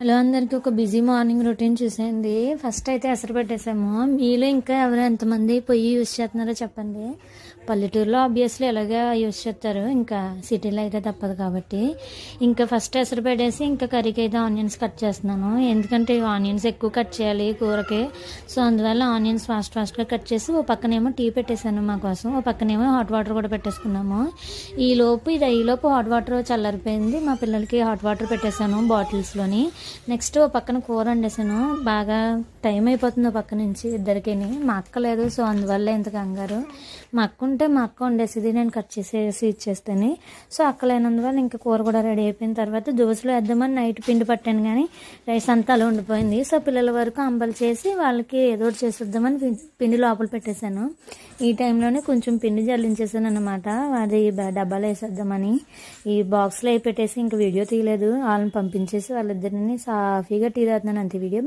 Hello అందరికీ ఒక busy morning routine చూసేయండి. ఫస్ట్ అయితే ఎసరు పెట్టేసాము. మీలో ఇంకా ఎవరు ఎంతమంది పొయ్యి యూజ్ చేస్తున్నారో చెప్పండి. పల్లెటూరులో ఆబ్వియస్లీ ఎలాగా యూజ్ చేస్తారు, ఇంకా సిటీలో అయితే తప్పదు కాబట్టి ఇంకా ఫస్ట్ ఎసరు పెట్టేసి ఇంకా కర్రీకి అయితే ఆనియన్స్ కట్ చేస్తున్నాను. ఎందుకంటే ఆనియన్స్ ఎక్కువ కట్ చేయాలి కూరకి. సో అందువల్ల ఆనియన్స్ ఫాస్ట్గా కట్ చేసి ఓ పక్కనేమో టీ పెట్టేశాను మా కోసం, ఓ పక్కనేమో హాట్ వాటర్ కూడా పెట్టేసుకున్నాము. ఈలోపు హాట్ వాటర్ చల్లారిపోయింది. మా పిల్లలకి హాట్ వాటర్ పెట్టేశాను బాటిల్స్లోని. నెక్స్ట్ ఓ పక్కన కూర వండేసాను. బాగా టైం అయిపోతుంది ఓ పక్క నుంచి ఇద్దరికి. మా అక్క లేదు, సో అందువల్ల ఇంత కంగారు. మా అక్క ఉంటే మా అక్క వండేసేది, నేను కట్ చేసేసి ఇచ్చేస్తాను. సో అక్క లేనందువల్ల ఇంకా కూర కూడా రెడీ అయిపోయిన తర్వాత దోశలో వేద్దామని నైట్ పిండి పట్టాను, కానీ రైస్ అంతా అలా ఉండిపోయింది. సో పిల్లల వరకు అంబలు చేసి వాళ్ళకి ఏదో ఒకటి చేసేద్దామని పిండి లోపల పెట్టేశాను. ఈ టైంలోనే కొంచెం పిండి జల్లించేసాను అనమాట, అది డబ్బాలో వేసేద్దామని. ఈ బాక్స్లో పెట్టేసి ఇంకా వీడియో తీయలేదు. వాళ్ళని పంపించేసి వాళ్ళిద్దరిని సాఫీగా టీ తాగుతున్నాను. అంతే వీడియో.